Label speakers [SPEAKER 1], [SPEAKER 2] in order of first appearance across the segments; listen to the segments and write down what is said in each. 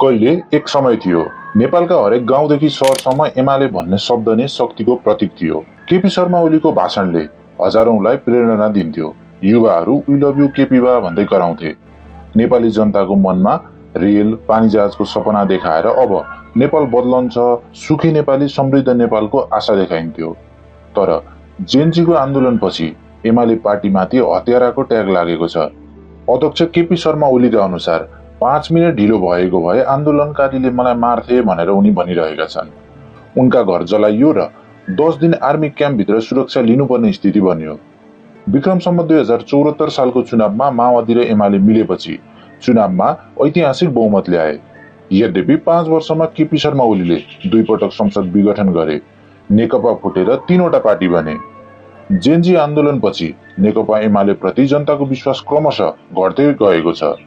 [SPEAKER 1] कहिले एक समय थियो नेपालका हरेक गाउँदेखि सहरसम्म एमाले भन्ने शब्द नै शक्तिको प्रतीक थियो। केपी शर्मा ओलीको भाषणले हजारौंलाई प्रेरणा दिन्थ्यो। युवाहरू वी लभ यू केपी बा भन्दै कराउँथे। नेपाली जनताको मनमा रेल पानीजहाजको सपना देखाएर अब नेपाल बदलन्छ, सुखी नेपाली समृद्ध नेपालको आशा देखाइन्थ्यो। तर जेनजीको आन्दोलनपछि एमाले पार्टीमाथि हत्याराको ट्याग लागेको छ। अध्यक्ष केपी शर्मा ओलीका अनुसार 5 मिनेट ढिलो भएको भए आन्दोलनकारीले मलाई मार्थे भनेर उनी भनिरहेका छन्। उनका घर जलाइयो र 10 दिन आर्मी क्याम्पभित्र सुरक्षा लिनुपर्ने स्थिति बन्यो। विक्रमसम्म 2074 सालको चुनावमा माओवादी र एमाले मिलेपछि चुनावमा ऐतिहासिक बहुमत ल्याए। यद्यपि 5 वर्षमा केपी शर्मा ओलीले 2 पटक संसद विघटन गरे। नेकपा फुटेर 3वटा पार्टी बने। जेनजी आन्दोलनपछि नेकपा एमाले प्रति जनताको विश्वास क्रमशः घट्दै गएको छ।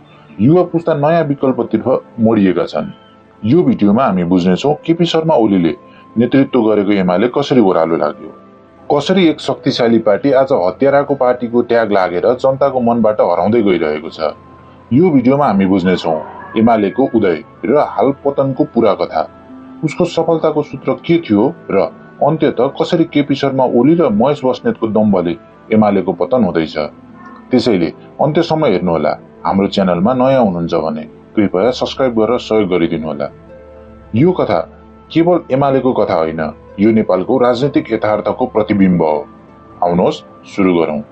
[SPEAKER 1] युवा पुस्ता नयाँ विकल्पतर्फ मोडिएका छन्। यो भिडियोमा हामी बुझ्नेछौँ केपी शर्मा ओलीले नेतृत्व गरेको एमाले कसरी ओह्रालो लाग्यो, कसरी एक शक्तिशाली पार्टी आज हत्याराको पार्टीको ट्याग लागेर जनताको मनबाट हराउँदै गइरहेको छ। यो भिडियोमा हामी बुझ्नेछौँ एमालेको उदय र हाल पतनको पूरा कथा, उसको सफलताको सूत्र के थियो र अन्त्यतः कसरी केपी शर्मा ओली र महेश बस्नेतको दम्बले एमालेको पतन हुँदैछ। त्यसैले अन्त्यसम्म हेर्नुहोला। हाम्रो च्यानलमा नयाँ हुनुहुन्छ भने कृपया सब्स्क्राइब गरेर सहयोग गरिदिनुहोला। यो कथा केवल एमालेको कथा होइन, यो नेपालको राजनीतिक यथार्थको प्रतिबिम्ब हो। आउनुहोस् सुरु गरौँ।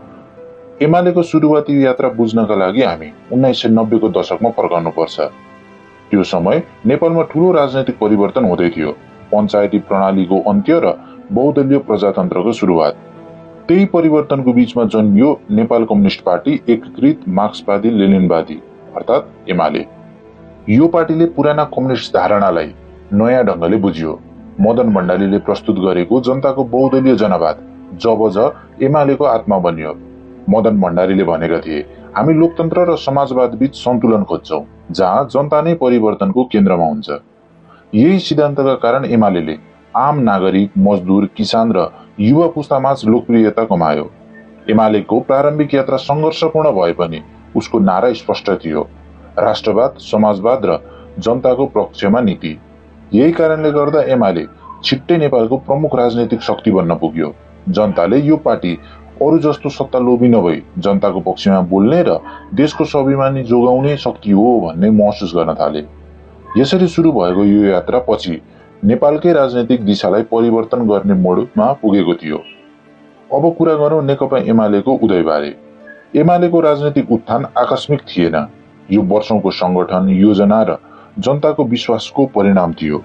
[SPEAKER 1] एमालेको सुरुवाती यात्रा बुझ्नका लागि हामी 1990 को दशकमा फर्कनुपर्छ। त्यो समय नेपालमा ठूलो राजनैतिक परिवर्तन हुँदै थियो। पञ्चायती प्रणालीको अन्त्य र बहुदलीय प्रजातन्त्रको सुरुवात। त्यही परिवर्तनको बीचमा जन्मियो नेपाल कम्युनिस्ट पार्टी एकीकृत मार्क्सवादी लेनिनवादी अर्थात् एमाले। यो पार्टीले पुराना कम्युनिस्ट धारणालाई नयाँ ढंगले बुझ्यो। मदन भण्डारीले प्रस्तुत गरेको जनताको बहुदलीय जनवाद जब एमालेको आत्मा बन्यो। मदन भण्डारीले भनेका थिए, हामी लोकतन्त्र र समाजवाद बीच सन्तुलन खोज्छौं, जहाँ जनता नै परिवर्तनको केन्द्रमा हुन्छ। यही सिद्धान्तका कारण एमालेले आम नागरिक, मजदुर, किसान र युवा पुस्तामाझ लोकप्रियता कमायो। एमालेको प्रारम्भिक यात्रा संघर्षपूर्ण भए पनि उसको नारा स्पष्ट थियो, राष्ट्रवाद, समाजवाद र जनताको पक्षमा नीति। यही कारणले गर्दा एमाले छिट्टै नेपालको प्रमुख राजनैतिक शक्ति बन्न पुग्यो। जनताले यो पार्टी अरु जस्तो सत्ता लोभी नभई जनताको पक्षमा बोल्ने र देशको स्वाभिमानी जोगाउने शक्ति हो भन्ने महसुस गर्न थाले। यसरी सुरु भएको यो यात्रा पछि नेपालकै राजनैतिक दिशालाई परिवर्तन गर्ने मोडमा पुगेको थियो। अब कुरा गरौँ नेकपा एमालेको उदयबारे। एमालेको राजनैतिक उत्थान आकस्मिक थिएन। यो वर्षौंको संगठन, योजना र जनताको विश्वासको परिणाम थियो।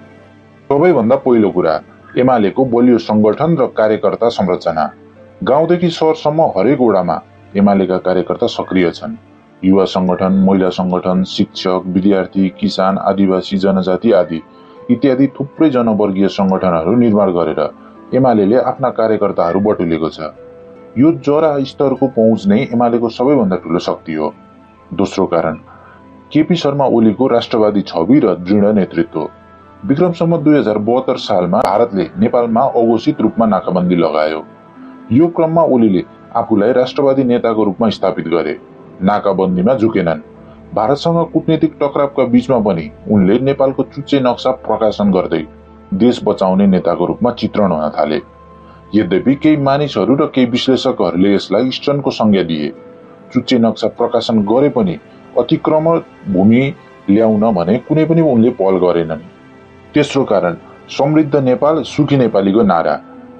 [SPEAKER 1] सबैभन्दा पहिलो कुरा एमालेको बलियो संगठन र कार्यकर्ता संरचना। गाउँदेखि शहरसम्म हरेक वडामा एमालेका कार्यकर्ता सक्रिय छन्। युवा संगठन, महिला संगठन, शिक्षक, विद्यार्थी, किसान, आदिवासी जनजाति आदि इत्यादि थुप्रै जनवर्गीय संगठनहरू निर्माण गरेर एमालेले आफ्ना कार्यकर्ताहरू बटुलेको छ। यो जरा स्तरको पहुँच नै एमालेको सबैभन्दा ठूलो शक्ति हो। दोस्रो कारण केपी शर्मा ओलीको राष्ट्रवादी छवि र दृढ नेतृत्व। विक्रमसम्म 2072 सालमा भारतले नेपालमा अघोषित रूपमा नाकाबन्दी लगायो। यो क्रममा ओलीले आफूलाई राष्ट्रवादी नेताको रूपमा स्थापित गरे। नाकाबन्दीमा झुकेनन्। भारतसँग कूटनीतिक टकरावका बीचमा पनि उनले नेपालको चुच्चे नक्सा प्रकाशन गर्दै देश बचाउने नेताको रूपमा चित्रण हुन थाले। यद्यपि केही मानिसहरू र केही विश्लेषकहरूले यसलाई इस्टर्नको संज्ञा दिए। चुच्चे नक्सा प्रकाशन गरे पनि अतिक्रमण भूमि ल्याउन भने कुनै पनि उनले पहल गरेनन्। तेस्रो कारण समृद्ध नेपाल, सुखी नेपालीको नारा।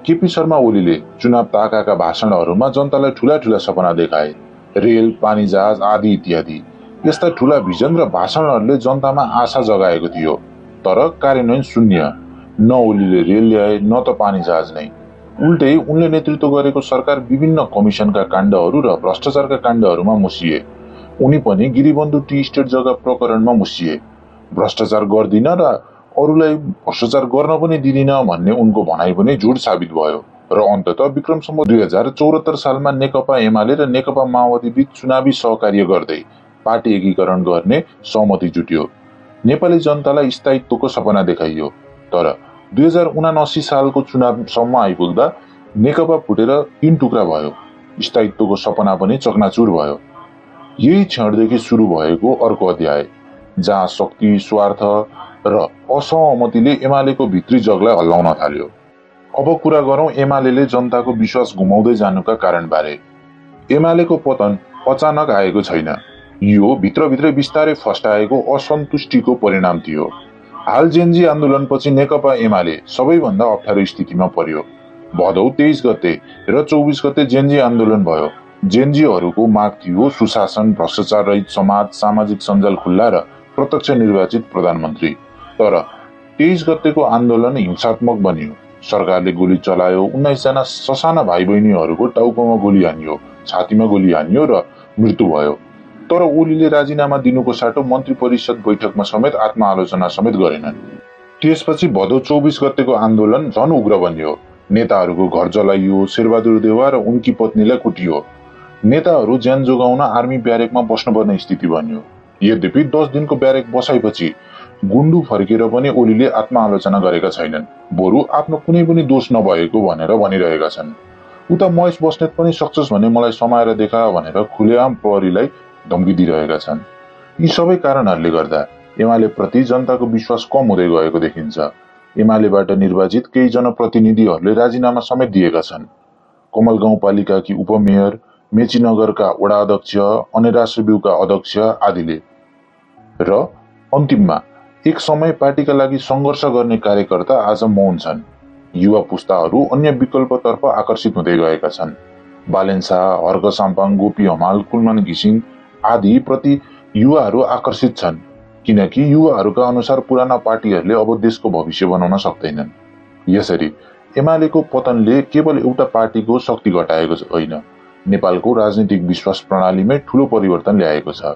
[SPEAKER 1] केपी शर्मा ओलीले चुनाव ताकाका भाषणहरूमा जनतालाई ठूला ठूला सपना देखाए, रेल, पानीजहाज आदि इत्यादि। यस्ता ठूला भिजन र भाषणहरूले जनतामा आशा जगाएको थियो। तर कार्यान्वयन शून्य। न ओलीले रेल ल्याए न त पानीजहाज नै। उल्टै उनले नेतृत्व गरेको सरकार विभिन्न कमिसनका काण्डहरू र भ्रष्टाचारका काण्डहरूमा मुसिए। उनी पनि गिरिबन्धु टी स्टेट जग्गा प्रकरणमा मुसिए। भ्रष्टाचार गर्दिन र अरूलाई भ्रष्टाचार गर्न पनि दिदिन भन्ने उनको भनाइ पनि झुट साबित भयो र अन्ततः विक्रमसम्म 2074 सालमा नेकपा एमाले र नेकपा माओवादी बीच चुनावी सहकार्य गर्दै पार्टी एकीकरण गर्ने सहमति जुट्यो। नेपाली जनतालाई स्थायित्वको सपना देखाइयो। तर 2079 सालको चुनावसम्म आइपुग्दा नेकपा फुटेर 3 टुक्रा भयो। स्थायित्वको सपना पनि चकनाचुर भयो। यही क्षणदेखि सुरु भएको अर्को अध्याय। जहाँ शक्ति, स्वार्थ र असहमतिले एमालेको भित्री जगलाई हल्लाउन थाल्यो। अब कुरा गरौं एमाले जनताको विश्वास गुमाउँदै जानुका कारणबारे। एमालेको पतन अचानक आएको छैन, यो भित्रभित्रै बिस्तारै फस्टाएको असन्तुष्टिको परिणाम थियो। हाल जेनजी आन्दोलनपछि नेकपा एमाले सबैभन्दा अप्ठ्यारो स्थितिमा पर्यो। भदौ 23 गते र 24 गते जेनजी आन्दोलन भयो। जेनजीहरूको माग थियो सुशासन, भ्रष्टाचार रहित समाज, सामाजिक सञ्जाल खुल्ला र प्रत्यक्ष निर्वाचित प्रधानमन्त्री। तर 23 गतेको आन्दोलन हिंसात्मक बन्यो। सरकारले गोली चलायो, 19 जना ससाना भाइ बहिनीहरूको टाउकोमा गोली हानियो, छातीमा गोली हानियो र मृत्यु भयो। तर ओलीले राजीनामा दिनुको साटो मन्त्री परिषद बैठकमा समेत आत्मआलोचना समेत गरेनन्। त्यसपछि भदौ 24 गतेको आन्दोलन झन उग्र बन्यो। नेताहरूको घर जलाइयो, शेरबहादुर देउवा र उनकी पत्नीलाई कुटियो। नेताहरू ज्यान जोगाउन आर्मी ब्यारेकमा बस्नुपर्ने स्थिति बन्यो। यद्यपि 10 दिनको ब्यारेक बसाएपछि गुण्डु फर्केर पनि ओलीले आत्मआलोचना गरेका छैनन्, बरु आफ्नो कुनै पनि दोष नभएको भनेर भनिरहेका छन्। उता महेश बस्नेत पनि सक्छस् भने मलाई समाएर देखा भनेर खुलेआम प्रहरीलाई धम्की दिइरहेका छन्। यी सबै कारणहरूले गर्दा एमाले प्रति जनताको विश्वास कम हुँदै गएको देखिन्छ। एमालेबाट निर्वाचित केही जनप्रतिनिधिहरूले राजीनामा समेत दिएका छन्। कमल गाउँपालिकाकी उपमेयर, मेची नगरका वडा अध्यक्ष, अनेरास रिभ्यूका अध्यक्ष आदिले। र अन्तिममा एक समय पार्टीका लागि सङ्घर्ष गर्ने कार्यकर्ता आज मौन छन्। युवा पुस्ताहरू अन्य विकल्पतर्फ आकर्षित हुँदै गएका छन्। बालेन शाह, हर्क साम्पाङ, गोपी हमाल, कुलमान घिसिङ आदि प्रति युवाहरू आकर्षित छन्, किनकि युवाहरूका अनुसार पुराना पार्टीहरूले अब देशको भविष्य बनाउन सक्दैनन्। यसरी एमालेको पतनले केवल एउटा पार्टीको शक्ति घटाएको होइन, नेपालको राजनीतिक विश्वास प्रणालीमै ठूलो परिवर्तन ल्याएको छ।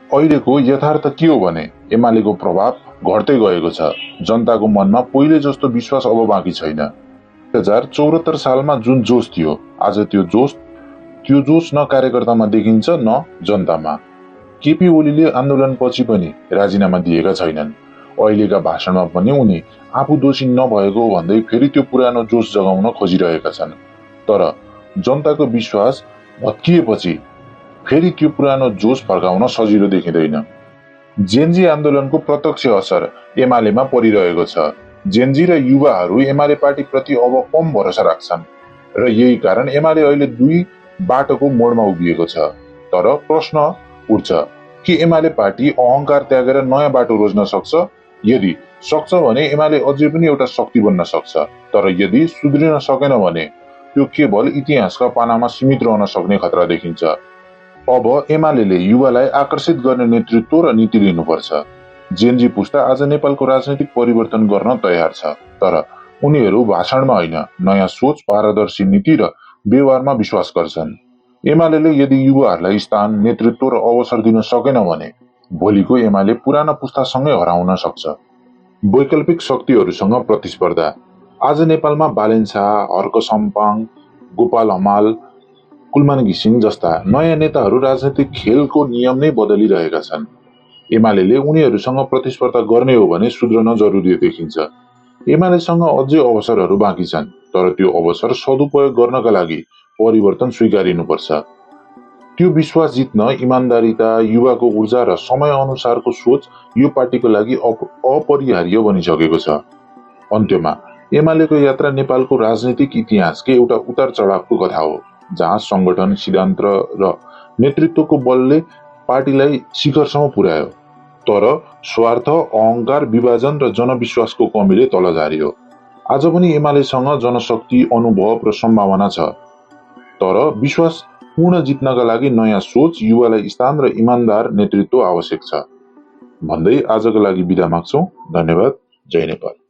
[SPEAKER 1] अहिलेको यथार्थ के हो भने एमालेको प्रभाव घट्दै गएको छ। जनताको मनमा पहिले जस्तो विश्वास अब बाँकी छैन। 2074 सालमा जुन जोश थियो, आज त्यो जोश न कार्यकर्तामा देखिन्छ न जनतामा। केपी ओलीले आन्दोलनपछि पनि राजीनामा दिएका छैनन्। अहिलेका भाषणमा पनि उनी आफू दोषी नभएको भन्दै फेरि त्यो पुरानो जोश जगाउन खोजिरहेका छन्। तर जनताको विश्वास भत्किएपछि फेरि त्यो पुरानो जोश फर्काउन सजिलो देखिँदैन। जेनजी आन्दोलनको प्रत्यक्ष असर एमालेमा परिरहेको छ। जेनजी र युवाहरू एमाले पार्टी प्रति अब कम भरोसा राख्छन् र यही कारण एमाले अहिले दुई बाटोको मोडमा उभिएको छ। तर प्रश्न उठ्छ कि एमाले पार्टी अहंकार त्यागेर नयाँ बाटो रोज्न सक्छ? यदि सक्छ भने एमाले अझै पनि एउटा शक्ति बन्न सक्छ। तर यदि सुध्रिन सकेन भने त्यो केवल इतिहासका पानामा सीमित रहन सक्ने खतरा देखिन्छ। अब एमालेले युवालाई आकर्षित गर्ने नेतृत्व र नीति लिनुपर्छ। जेनजी पुस्ता आज नेपालको राजनीतिक परिवर्तन गर्न तयार छ, तर उनीहरू भाषणमा होइन, नयाँ सोच, पारदर्शी नीति र व्यवहारमा विश्वास गर्छन्। एमालेले यदि युवाहरूलाई स्थान, नेतृत्व र अवसर दिन सकेन भने भोलिको एमाले पुराना पुस्तासँगै हराउन सक्छ। वैकल्पिक शक्तिहरूसँग प्रतिस्पर्धा। आज नेपालमा बालेन शाह, हर्क साम्पाङ, गोपाल हमाल, कुलमान घिसिङ जस्ता नयाँ नेताहरू राजनीतिक खेलको नियम नै बदलिरहेका छन्। एमालेले उनीहरूसँग प्रतिस्पर्धा गर्ने हो भने सुध्रन जरुरी देखिन्छ। एमालेसँग अझै अवसरहरू बाँकी छन्, तर त्यो अवसर सदुपयोग गर्नका लागि परिवर्तन स्वीकारिनुपर्छ। त्यो विश्वास जित्न इमानदारिता, युवाको ऊर्जा र समय अनुसारको सोच यो पार्टीको लागि अपरिहार्य बनिसकेको छ। अन्त्यमा एमालेको यात्रा नेपालको राजनीतिक इतिहासकै एउटा उतार चढावको कथा हो, जहाँ संगठन, सिद्धान्त र नेतृत्वको बलले पार्टीलाई शिखरसम्म पुर्यायो, तर स्वार्थ, अहंकार, विभाजन र जनविश्वासको कमीले तल झार्यो। आज पनि एमालेसँग जनशक्ति, अनुभव र सम्भावना छ, तर विश्वास पूर्ण जित्नका लागि नयाँ सोच, युवालाई स्थान र इमानदार नेतृत्व आवश्यक छ भन्दै आजको लागि बिदा माग्छौं। धन्यवाद। जय नेपाल।